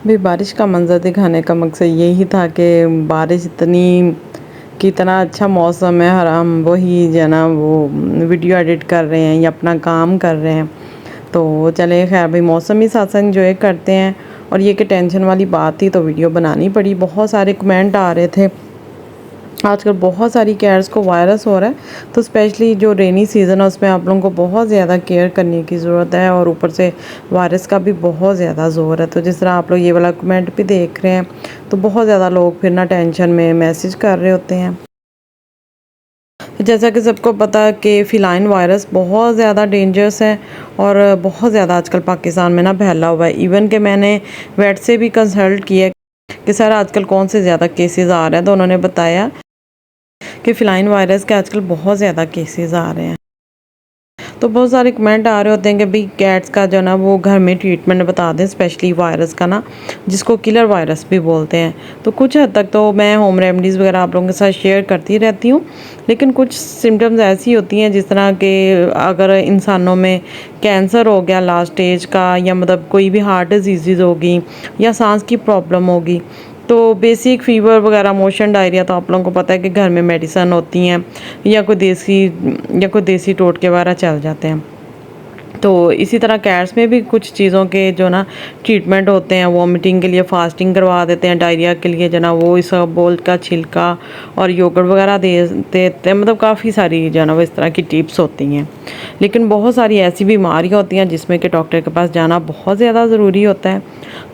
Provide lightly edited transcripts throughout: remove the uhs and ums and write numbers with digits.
भी बारिश का मंज़र दिखाने का मकसद यही था कि बारिश इतनी कितना अच्छा मौसम है और हम वही जो है ना वो वीडियो एडिट कर रहे हैं या अपना काम कर रहे हैं। तो चले खैर भाई मौसम ही साथ साथ इंजॉय करते हैं। और ये कि टेंशन वाली बात थी तो वीडियो बनानी पड़ी। बहुत सारे कमेंट आ रहे थे, आजकल बहुत सारी कैट्स को वायरस हो रहा है, तो स्पेशली जो रेनी सीज़न है उसमें आप लोगों को बहुत ज़्यादा केयर करने की ज़रूरत है और ऊपर से वायरस का भी बहुत ज़्यादा ज़ोर है। तो जिस तरह आप लोग ये वाला कमेंट भी देख रहे हैं तो बहुत ज़्यादा लोग फिर ना टेंशन में मैसेज कर रहे होते हैं। जैसा कि सबको पता है कि फिलाइन वायरस बहुत ज़्यादा डेंजरस है और बहुत ज़्यादा आजकल पाकिस्तान में ना फैला हुआ है। इवन कि मैंने वेट से भी कंसल्ट किया कि सर आजकल कौन से ज़्यादा केसेस आ रहे हैं, तो उन्होंने बताया कि फिलाइन वायरस के आजकल बहुत ज़्यादा केसेस आ रहे हैं। तो बहुत सारे कमेंट आ रहे होते हैं कि भाई कैट्स का जो ना वो घर में ट्रीटमेंट बता दें, स्पेशली वायरस का ना, जिसको किलर वायरस भी बोलते हैं। तो कुछ हद तक तो मैं होम रेमडीज़ वगैरह आप लोगों के साथ शेयर करती रहती हूँ, लेकिन कुछ सिम्टम्स ऐसी होती हैं जिस तरह के अगर इंसानों में कैंसर हो गया लास्ट स्टेज का, या मतलब कोई भी हार्ट डिजीज़ होगी या सांस की प्रॉब्लम होगी, तो बेसिक फ़ीवर वगैरह, मोशन डायरिया, तो आप लोगों को पता है कि घर में मेडिसन होती हैं या कोई देसी टोटके वगैरह चल जाते हैं। तो इसी तरह कैट्स में भी कुछ चीज़ों के जो ना ट्रीटमेंट होते हैं। वॉमिटिंग के लिए फास्टिंग करवा देते हैं, डायरिया के लिए जो ना वो इसबगोल का छिलका और योगर्ट वगैरह दे देते हैं। मतलब काफ़ी सारी जो ना वो इस तरह की टिप्स होती हैं। लेकिन बहुत सारी ऐसी बीमारियाँ होती हैं जिसमें कि डॉक्टर के पास जाना बहुत ज़्यादा ज़रूरी होता है।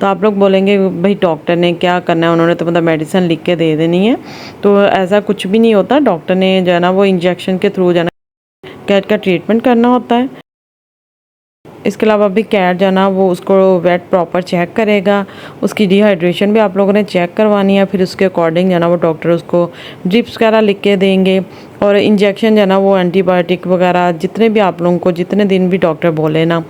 तो आप लोग बोलेंगे भाई डॉक्टर ने क्या करना है, उन्होंने तो मतलब मेडिसिन लिख के दे देनी है। तो ऐसा कुछ भी नहीं होता। डॉक्टर ने जो है ना वो इंजेक्शन के थ्रू जो है ना कैट का ट्रीटमेंट करना होता है। इसके अलावा भी कैट जो है ना वो उसको वेट प्रॉपर चेक करेगा, उसकी डिहाइड्रेशन भी आप लोगों ने चेक करवानी है। फिर उसके अकॉर्डिंग जो है ना वो डॉक्टर उसको ड्रिप्स वगैरह लिख के देंगे और इंजेक्शन जो है ना वो एंटीबायोटिक वगैरह जितने भी आप लोगों को जितने दिन भी डॉक्टर बोले ना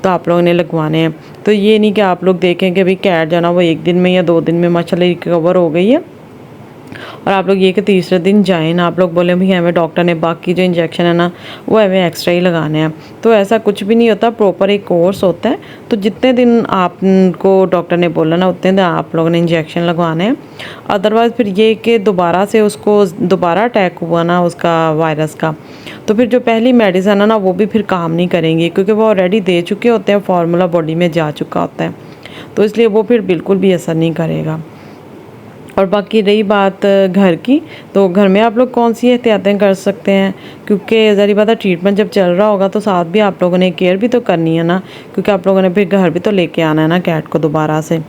तो आप लोगों ने लगवाने हैं। तो ये नहीं कि आप लोग देखें कि भाई कैट जो है ना वो 1 दिन में या 2 दिन में माशाल्लाह रिकवर हो गई है और आप लोग ये कि तीसरे दिन जाएँ ना, आप लोग बोले भाई हमें डॉक्टर ने बाकी जो इंजेक्शन है ना वो हमें एक्स्ट्रा ही लगाने हैं। तो ऐसा कुछ भी नहीं होता, प्रॉपर एक कोर्स होता है। तो जितने दिन आपको डॉक्टर ने बोला ना उतने दिन आप लोगों ने इंजेक्शन लगवाने हैं। अदरवाइज़ फिर ये कि दोबारा से उसको दोबारा अटैक हुआ ना उसका वायरस का, तो फिर जो पहली मेडिसिन है ना वो भी फिर काम नहीं करेंगी, क्योंकि वो ऑलरेडी दे चुके होते हैं, फार्मूला बॉडी में जा चुका होता है। तो इसलिए वो फिर बिल्कुल भी असर नहीं करेगा। और बाकी रही बात घर की, तो घर में आप लोग कौन सी एहतियातें कर सकते हैं, क्योंकि ज़ाहिर बात है ट्रीटमेंट जब चल रहा होगा तो साथ भी आप लोगों ने केयर भी तो करनी है ना, क्योंकि आप लोगों ने फिर घर भी तो लेके आना है ना कैट को दोबारा से,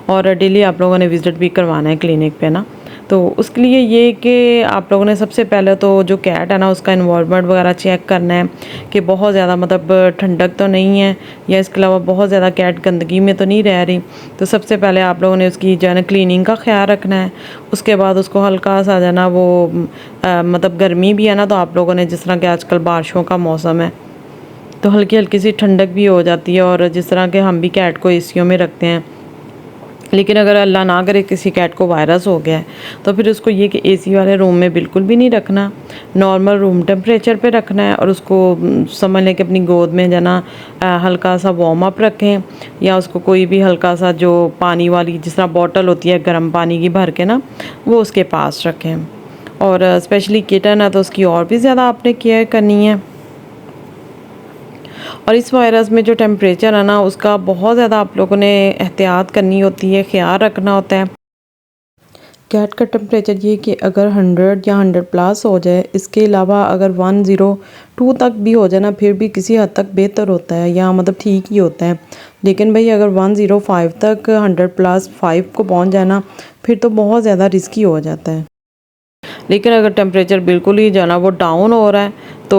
और डेली आप लोगों ने विज़िट भी करवाना है क्लिनिक पे ना। तो उसके लिए ये कि आप लोगों ने सबसे पहले तो जो कैट है ना उसका इन्वायरमेंट वगैरह चेक करना है कि बहुत ज़्यादा मतलब ठंडक तो नहीं है, या इसके अलावा बहुत ज़्यादा कैट गंदगी में तो नहीं रह रही। तो सबसे पहले आप लोगों ने उसकी जो है ना क्लीनिंग का ख्याल रखना है। उसके बाद उसको हल्का सा जो है ना वो मतलब गर्मी भी है ना, तो आप लोगों ने जिस तरह के आजकल बारिशों का मौसम है तो हल्की हल्की सी ठंडक भी हो जाती है, और जिस तरह के हम भी कैट को एसियों में रखते हैं, लेकिन अगर अल्लाह ना करे किसी कैट को वायरस हो गया है तो फिर उसको ये कि एसी वाले रूम में बिल्कुल भी नहीं रखना, नॉर्मल रूम टेम्परेचर पे रखना है। और उसको समझ लें कि अपनी गोद में जना हल्का सा वार्म अप रखें, या उसको कोई भी हल्का सा जो पानी वाली जिस तरह बॉटल होती है गर्म पानी की भर के ना वो उसके पास रखें। और स्पेशली किटन है तो उसकी और भी ज़्यादा आपने केयर करनी है। और इस वायरस में जो टेम्परेचर है ना उसका बहुत ज़्यादा आप लोगों ने एहतियात करनी होती है, ख्याल रखना होता है। कैट का टेम्परेचर ये कि अगर 100 या 100 प्लस हो जाए, इसके अलावा अगर 102 तक भी हो जाए ना फिर भी किसी हद तक बेहतर होता है, या मतलब ठीक ही होता है। लेकिन भाई अगर 105 तक 100+5 को पहुंच जाए ना फिर तो बहुत ज़्यादा रिस्की हो जाता है। लेकिन अगर टेम्परेचर बिल्कुल ही जो है ना वो डाउन हो रहा है तो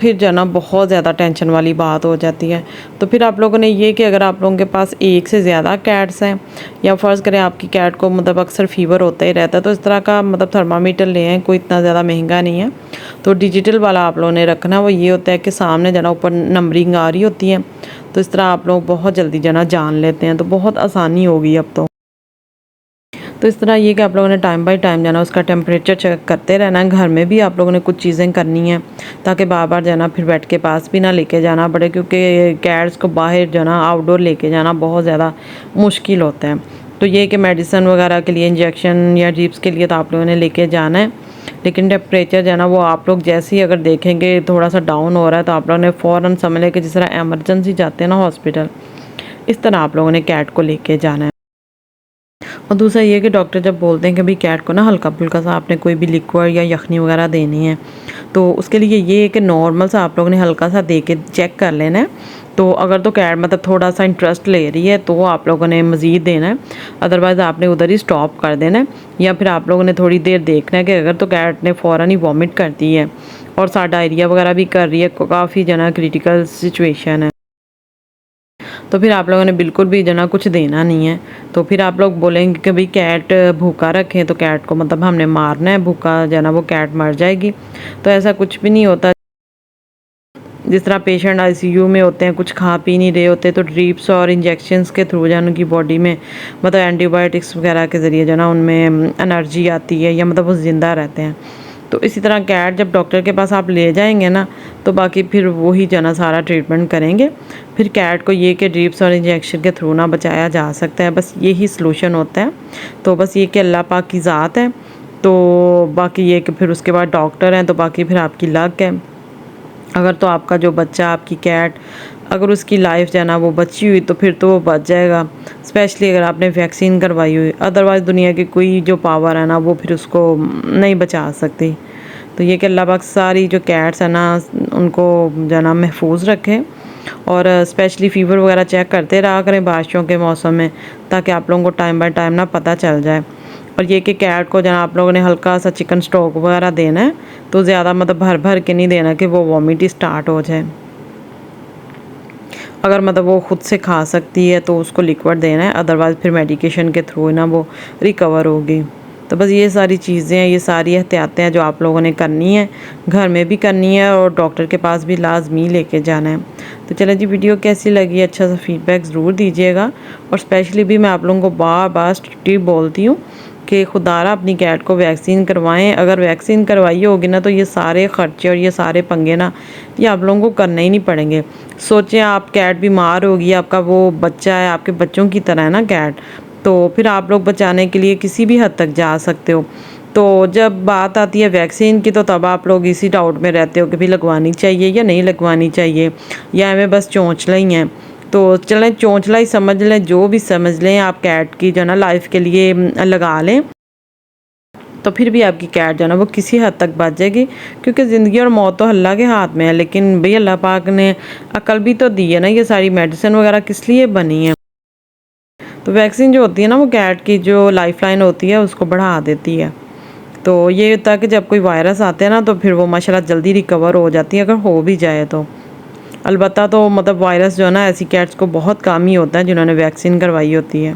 फिर जो है ना बहुत ज़्यादा टेंशन वाली बात हो जाती है। तो फिर आप लोगों ने ये कि अगर आप लोगों के पास एक से ज़्यादा कैट्स हैं, या फ़र्ज़ करें आपकी कैट को मतलब अक्सर फ़ीवर होता ही रहता है, तो इस तरह का मतलब थर्मामीटर ले आएँ, कोई इतना ज़्यादा महंगा नहीं है। तो डिजिटल वाला आप लोगों ने रखना, वो ये होता है कि सामने जो है ना ऊपर नंबरिंग आ रही होती है, तो इस तरह आप लोग बहुत जल्दी जो है ना जान लेते हैं, तो बहुत आसानी होगी अब तो। तो इस तरह ये कि आप लोगों ने टाइम बाय टाइम जो है ना उसका टेम्परेचर चेक करते रहना है। घर में भी आप लोगों ने कुछ चीज़ें करनी है ताकि बार बार जो है ना फिर बेड के पास भी ना लेके जाना पड़े, क्योंकि कैट्स को बाहर जो है ना आउटडोर लेके जाना बहुत ज़्यादा मुश्किल होता है। तो ये कि मेडिसिन वगैरह के लिए, इंजेक्शन या ड्रिप्स के लिए तो आप लोगों ने लेके जाना है, लेकिन टेम्परेचर जो है ना वो आप लोग जैसे ही अगर देखेंगे थोड़ा सा डाउन हो रहा है तो आप लोगों ने फ़ौरन समझ लें कि जिस तरह एमरजेंसी जाते हैं ना हॉस्पिटल, इस तरह आप लोगों ने कैट को लेके जाना है। और दूसरा ये कि डॉक्टर जब बोलते हैं कि भाई कैट को ना हल्का फुल्का सा आपने कोई भी लिक्विड या यखनी वगैरह देनी है, तो उसके लिए ये है कि नॉर्मल सा आप लोगों ने हल्का सा दे के चेक कर लेना है। तो अगर तो कैट मतलब थोड़ा सा इंटरेस्ट ले रही है तो आप लोगों ने मज़ीद देना है, अदरवाइज़ आपने उधर ही स्टॉप कर देना है। या फिर आप लोगों ने थोड़ी देर देखना है कि अगर तो कैट ने फ़ौरन ही वॉमिट करती है और साथ डायरिया वगैरह भी कर रही है, काफ़ी जना क्रिटिकल सिचुएशन है, तो फिर आप लोगों ने बिल्कुल भी जना कुछ देना नहीं है। तो फिर आप लोग बोलेंगे कि भाई कैट भूखा रखें, तो कैट को मतलब हमने मारना है, भूखा जना वो कैट मर जाएगी। तो ऐसा कुछ भी नहीं होता। जिस तरह पेशेंट आईसीयू में होते हैं, कुछ खा पी नहीं रहे होते, तो ड्रिप्स और इंजेक्शंस के थ्रू जो उनकी बॉडी में मतलब एंटीबायोटिक्स वगैरह के ज़रिए जो ना उनमें एनर्जी आती है, या मतलब वो ज़िंदा रहते हैं। तो इसी तरह कैट जब डॉक्टर के पास आप ले जाएंगे ना, तो बाकी फिर वही जो ना सारा ट्रीटमेंट करेंगे। फिर कैट को ये कि ड्रिप्स और इंजेक्शन के थ्रू ना बचाया जा सकता है, बस यही सलूशन होता है। तो बस ये कि अल्लाह पाक की ज़ात है, तो बाकी ये कि फिर उसके बाद डॉक्टर हैं, तो बाकी फिर आपकी लक है। अगर तो आपका जो बच्चा, आपकी कैट, अगर उसकी लाइफ जो है ना वो बची हुई, तो फिर तो वो बच जाएगा, स्पेशली अगर आपने वैक्सीन करवाई हुई। अदरवाइज़ दुनिया की कोई जो पावर है ना वो फिर उसको नहीं बचा सकती। तो ये कि अल्लाह पाक सारी जो कैट्स है ना उनको जो है ना महफूज रखें, और स्पेशली फ़ीवर वगैरह चेक करते रहा करें बारिशों के मौसम में, ताकि आप लोगों को टाइम बाय टाइम ना पता चल जाए। और ये कि कैट को जहाँ आप लोगों ने हल्का सा चिकन स्टॉक वगैरह देना है, तो ज़्यादा मतलब भर भर के नहीं देना कि वो वॉमिट ही स्टार्ट हो जाए। अगर मतलब वो खुद से खा सकती है तो उसको लिक्विड देना है, अदरवाइज़ फिर मेडिकेशन के थ्रू ना वो रिकवर होगी। तो बस ये सारी चीज़ें हैं, ये सारी एहतियातें हैं जो आप लोगों ने करनी है, घर में भी करनी है और डॉक्टर के पास भी लाजमी लेके जाना है। तो चलें जी, वीडियो कैसी लगी अच्छा सा फीडबैक ज़रूर दीजिएगा। और स्पेशली भी मैं आप लोगों को बार बार स्ट्रिक्टली बोलती हूँ कि खुदारा अपनी कैट को वैक्सीन करवाएं। अगर वैक्सीन करवाई होगी ना तो ये सारे ख़र्चे और ये सारे पंगे ना ये आप लोगों को करने ही नहीं पड़ेंगे। सोचें आप कैट बीमार होगी, आपका वो बच्चा है, आपके बच्चों की तरह है ना कैट, तो फिर आप लोग बचाने के लिए किसी भी हद तक जा सकते हो। तो जब बात आती है वैक्सीन की, तो तब आप लोग इसी डाउट में रहते हो कि भाई लगवानी चाहिए या नहीं लगवानी चाहिए, या हमें बस चोंचला ही हैं। तो चलें चोंचला ही समझ लें, जो भी समझ लें, आप कैट की जो ना लाइफ के लिए लगा लें, तो फिर भी आपकी कैट जो ना वो किसी हद तक बच जाएगी। क्योंकि ज़िंदगी और मौत तो अल्लाह के हाथ में है, लेकिन भाई अल्लाह पाक ने अकल भी तो दी है ना, ये सारी मेडिसिन वगैरह किस लिए बनी है। तो वैक्सीन जो होती है ना वो कैट की जो लाइफ लाइन होती है उसको बढ़ा देती है। तो ये होता है कि जब कोई वायरस आते हैं ना तो फिर वो माशाल्लाह जल्दी रिकवर हो जाती है, अगर हो भी जाए तो। अलबत्ता तो मतलब वायरस जो है ना ऐसी कैट्स को बहुत कम ही होता है जिन्होंने वैक्सीन करवाई होती है।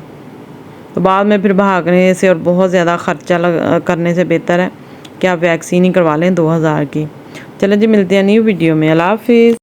तो बाद में फिर भागने से और बहुत ज़्यादा ख़र्चा करने से बेहतर है कि आप वैक्सीन ही करवा लें 2000 की। चलें जी, मिलते हैं न्यू वीडियो में। अल्लाह हाफिज़।